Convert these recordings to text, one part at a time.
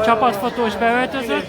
Csapatfotós beöltözött.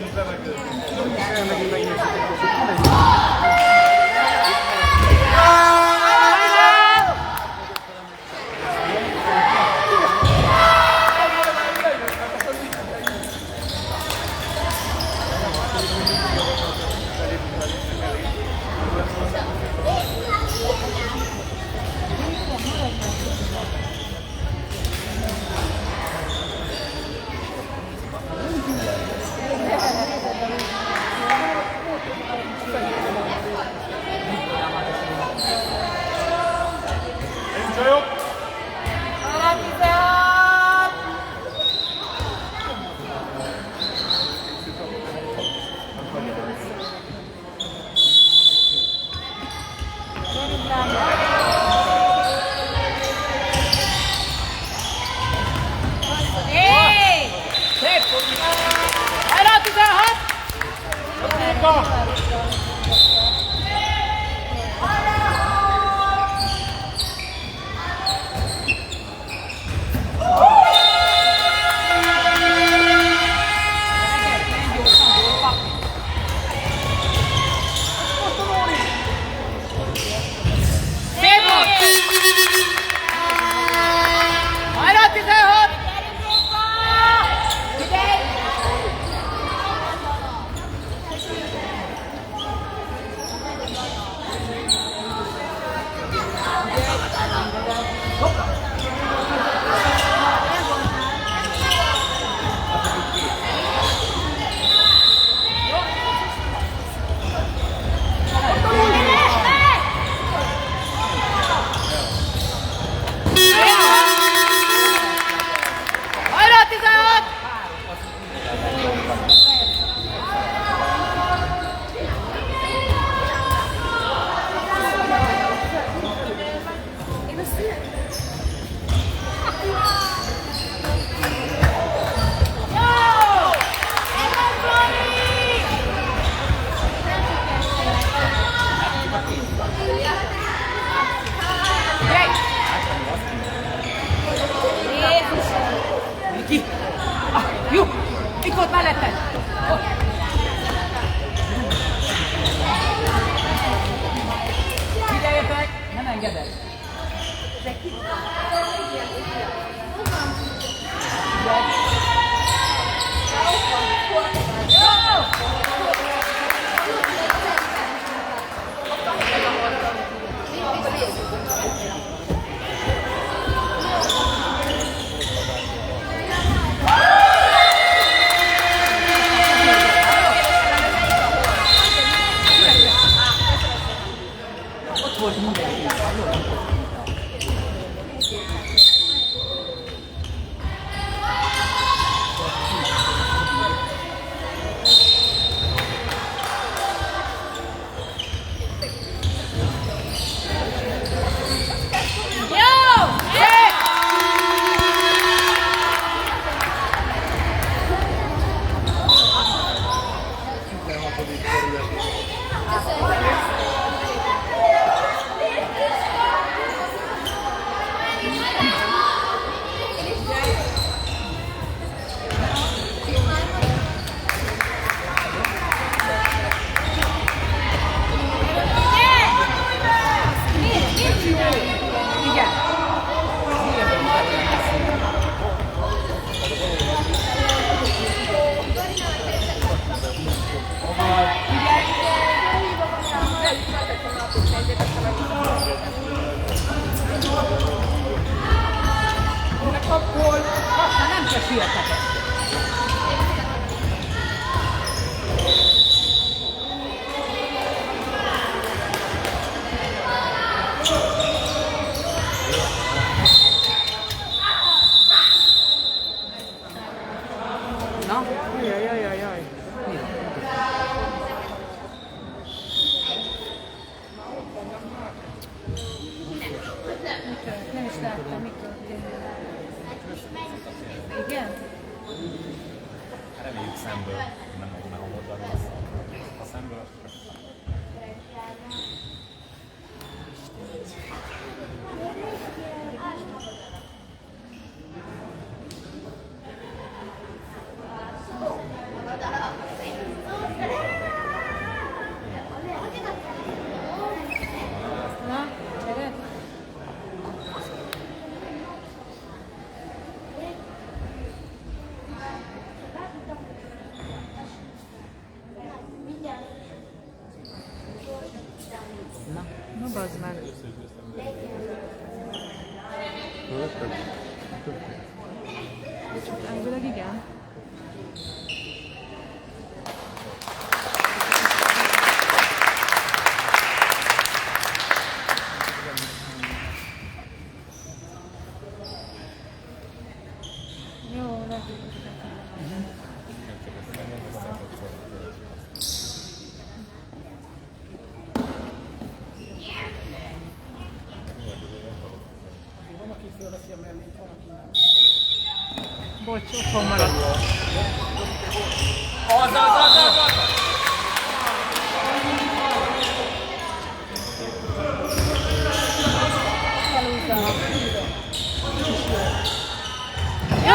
Elvileg igen. Jó, lehet. Bocs, otthon maradt. Az! Jó!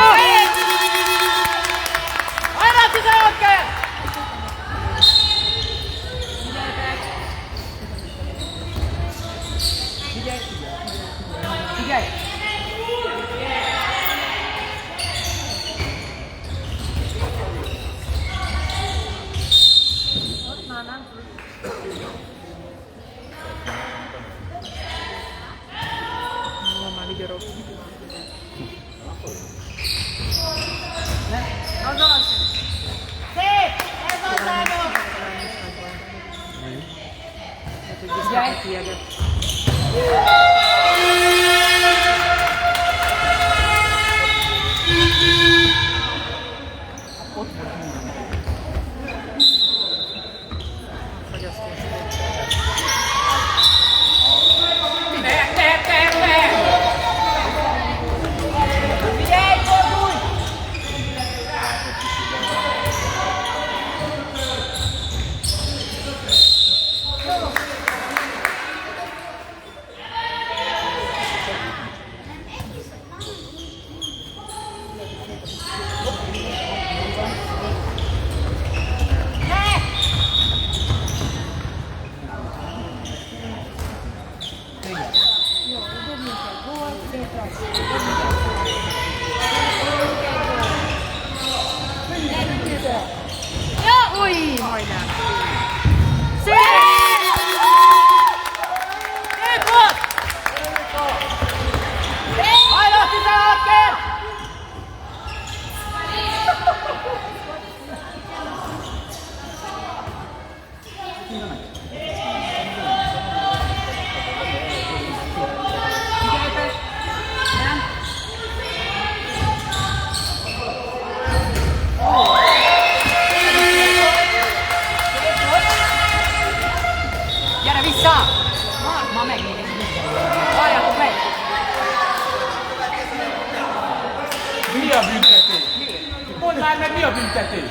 Hajrá, 16 kell! Figyelj! Figyelj! Ott már nem tud. Van már vigyorog. Azaz! Szép! Ez az állom! Figyelj! Ott volt minden. Vagy azt te! Figyelj, fordulj! Ja, új, majdnem. Szép! Szép volt! Hajrá, 16 kell! Figyeljetek! Nem? Gyere vissza! Ma megnézzük. Várjátok meg! Mi a büntetés? Mondd már meg, mi a büntetés?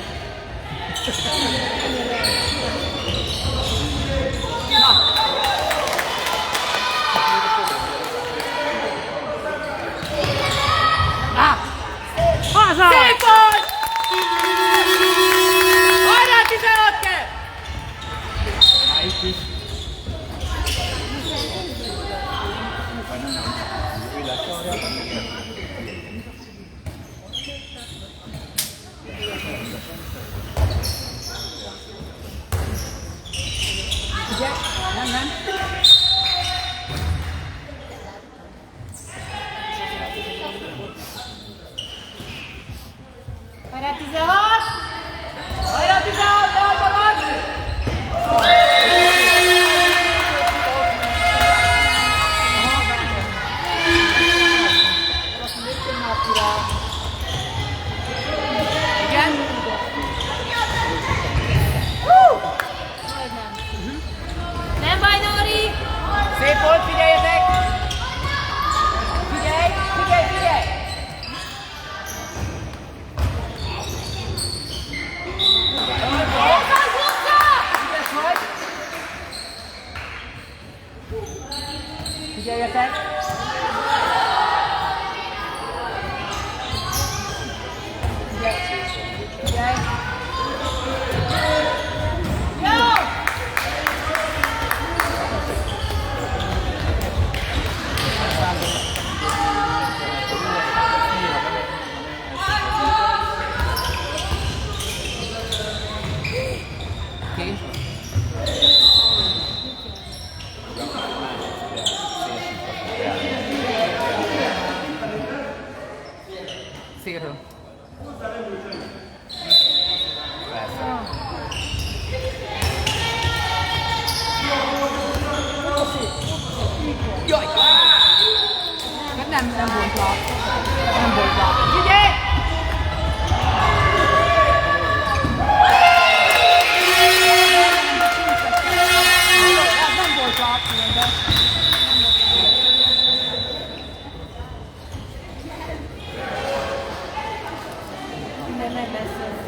Na! Haza! Szép volt! Hajrá, 16 kell! Itt is. Ugye? Nem. Hajrá, 16! Hajrá, 16! Hajrá, magad! Igen? Nem baj, Nóri! Szép volt, figyeljetek! Figyelj! Ez az utca! Ügyes vagy! Figyeljetek! Figyelj! Jó! nem volt lap. Nem volt lap. Figyelj! Nem volt lap, de... Minden megbeszélt.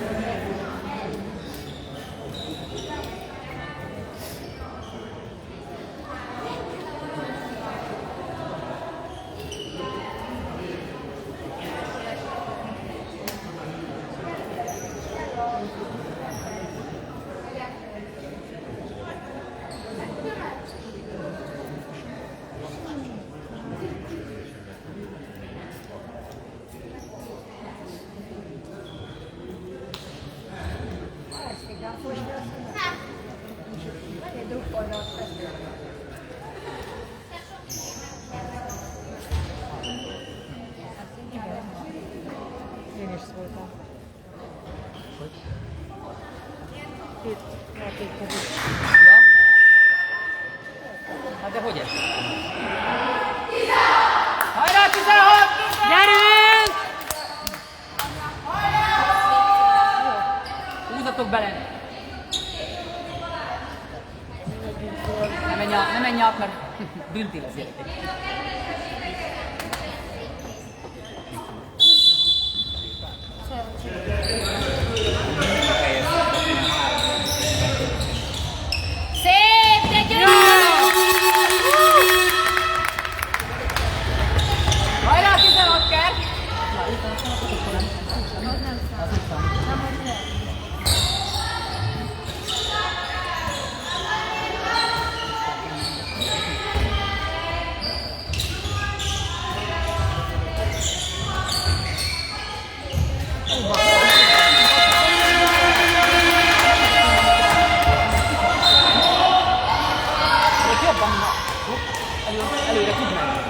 Én is szóltam. Hogy? Két játékkozó. Ja? Hát de hogy ez? Hajrá, 16! Gyerünk! Húzatok bele! Ne menj át, mert bünti lesz érték. Szép, de gyönyörű! Hajrá, 16 kell! Ott jobban előre tud menni.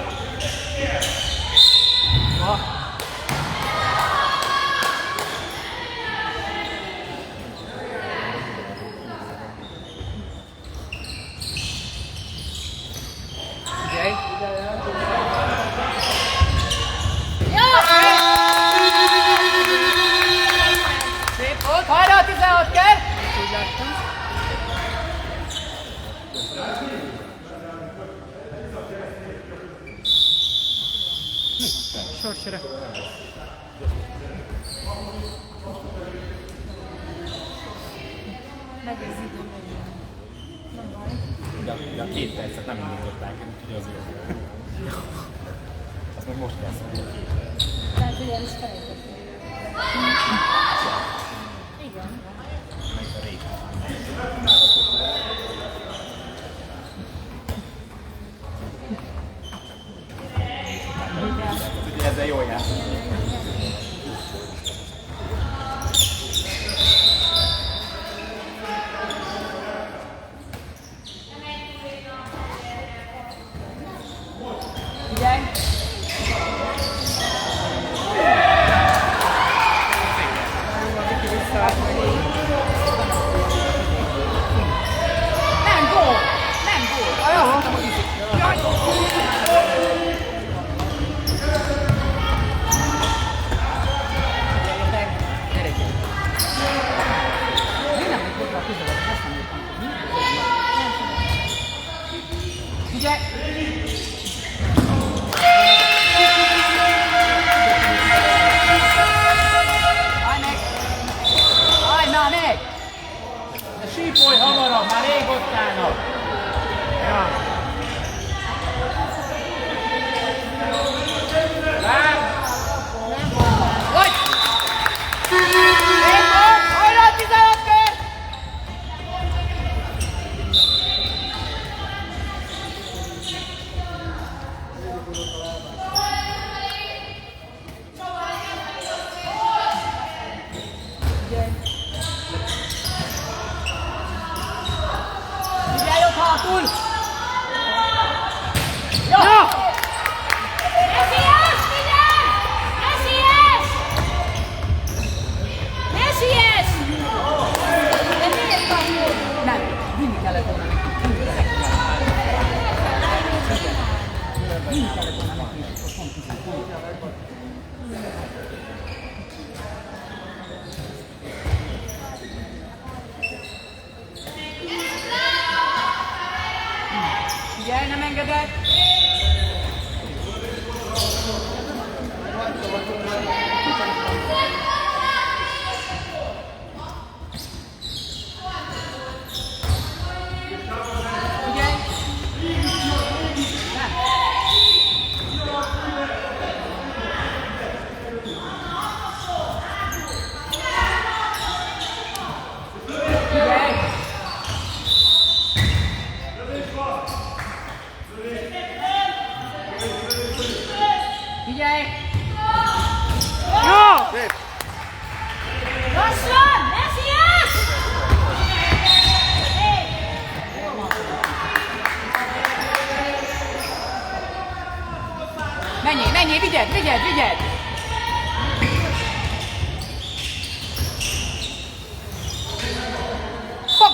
Figyelj! Szép volt! Hajrá, 16 kell! Sorsra. De a 2 percet nem indították, úgyhogy azért. Azt meg most kezdve. Lehet, hogy el is felejtettem. Igen. Meg a rég. Ugye ezzel jól jár. Figyelj! Nem gól! Nem gól! Olyan voltam, hogy iszik. Jaj! Gyere, gyere. Mi nem még hozzá közelebb? Ezt nem értem. Figyelj! Állj meg! Állj már meg! De sípolj hamarabb, már rég ott állnak. Ja. Vagy! Szép volt! Hajrá, 16 kör! Figyelj ott hátul! Ja! Esélyes, figyelj! Esélyes! Esélyes! De miért kapod? Nem, vinni kellett volna neki. Vinni kellett volna neki. Igen. Vinni kellett volna neki. Most pont 10. Figyelj, nem engedett! Figyelj! Nem! Figyelj! Figyelj! Jó! Lassan! Messiás! Menjél, vigyed! Fog!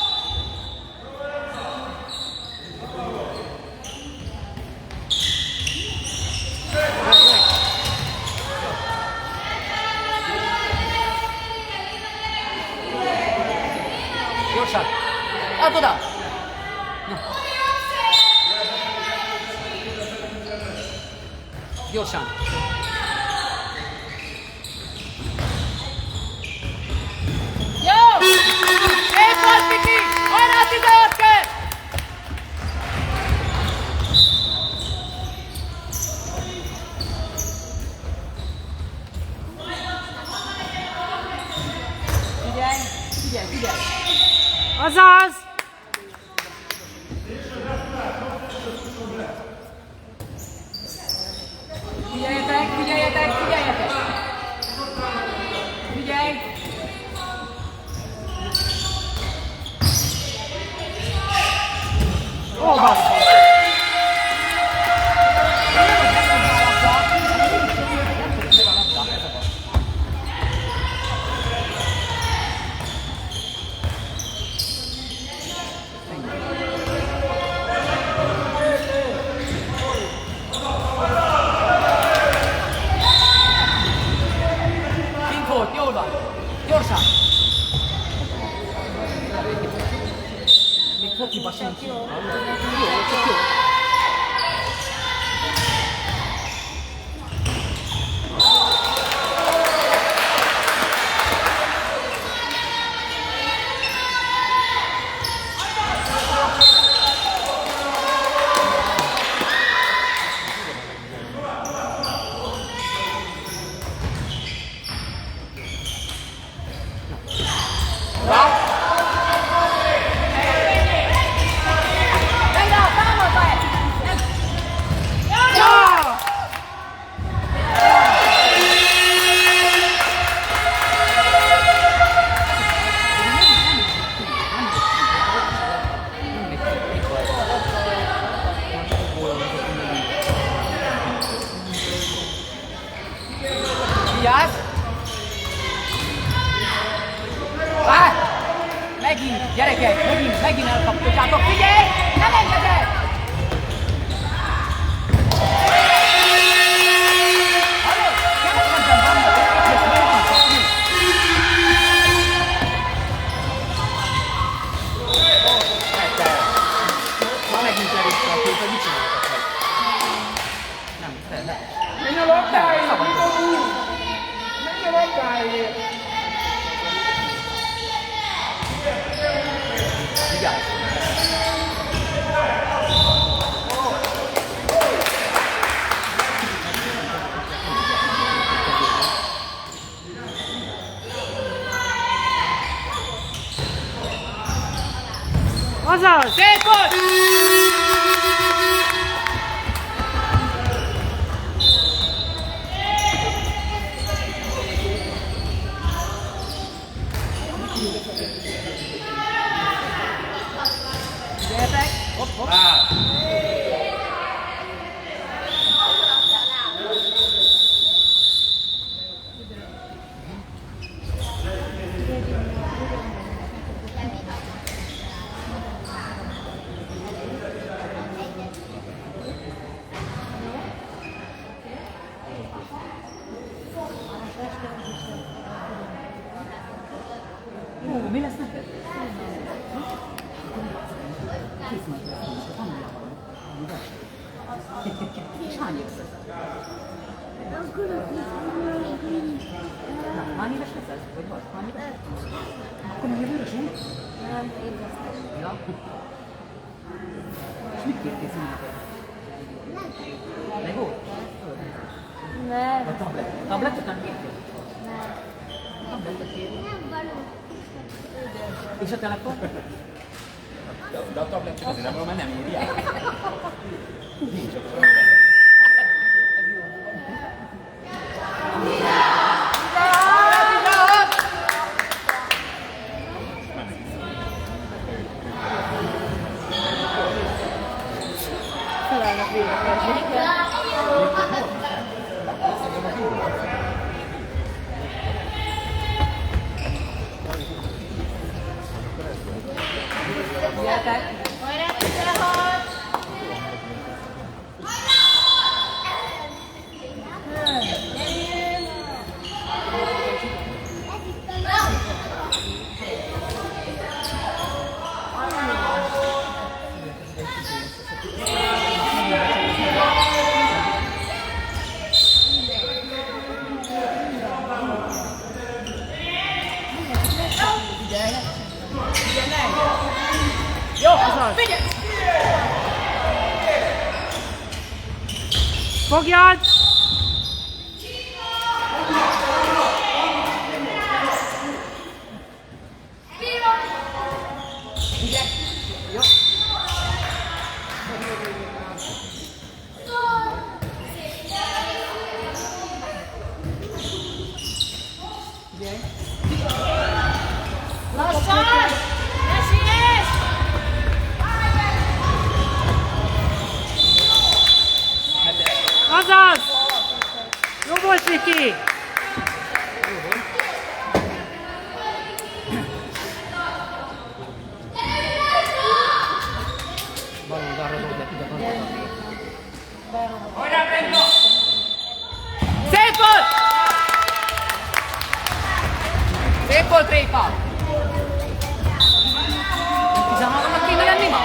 Gyorsan! Add oda! Na. Gyorsan! Jó! Szép volt, Miki! Hajrá, 16 kell! Figyelj! Azaz! Figyeljetek! Figyelj! Ó, bassza! Pinkót, jól van! Gyorsan! Még fokiba senki. Jó, csak jó. Vigyázz! Várj! Megint, gyerekek, megint elkapkodjátok. Figyelj! Nem engeded! Hallod? Nem mondtam, vannak, ma megint elütte a kép, hogy mit csináltak meg? Nem. Menj a labdáért, Szabad. Mikó! Menj a labdáért! Vigyázz! Azaz! Szép volt! Figyeljetek! Hopp! Mi lesz neked? Kész majd lesz, van olyan. Hány éves leszel? Hány éves leszel? Vagy vagy? Hány éves? Akkor még jövőre sem? Nem, ébresztek. Ja. És mit kértél színűleg? Legó? Nem. Vagy tablet? Tabletet nem kértél? Nem. Tabletet kértél? Nem való. És a telefon? De a tablet csak azért nem van, mert nem írják. Nincs akkor. Felállnak védekezni. Gyertek! Hajrá, 16! Azaz. Fogjad! Lassan! Ne siess! Azaz! Jó volt, Viki! Bal oldalra dobják ide, bal oldalra. Szép volt! Szép volt, Réka! 13-nak kéne lenni ma?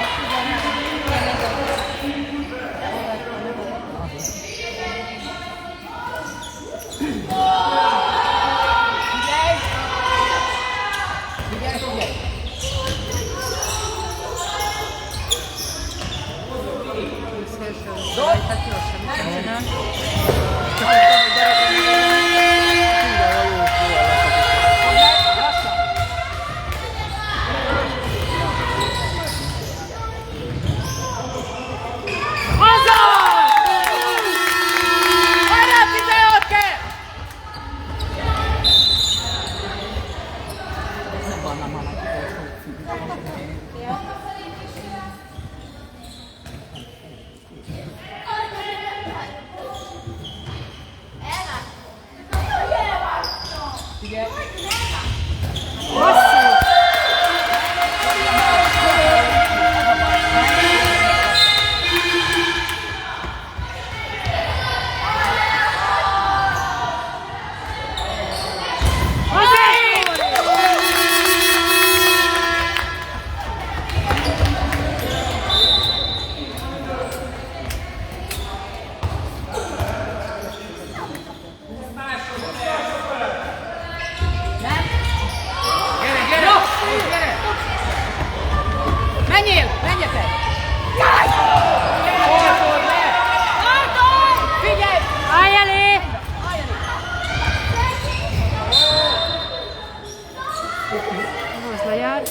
Figyelj! Figyelj, figyelj! Menjél! Menjetek! Figyelj! Állj elé! Az lejár.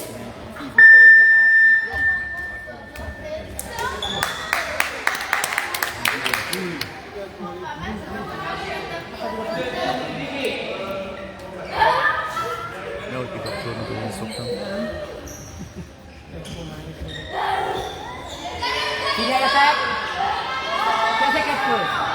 Nehogy kikapcsolnak, hogy én szoktam. Figyeljetek! Kezeket föl!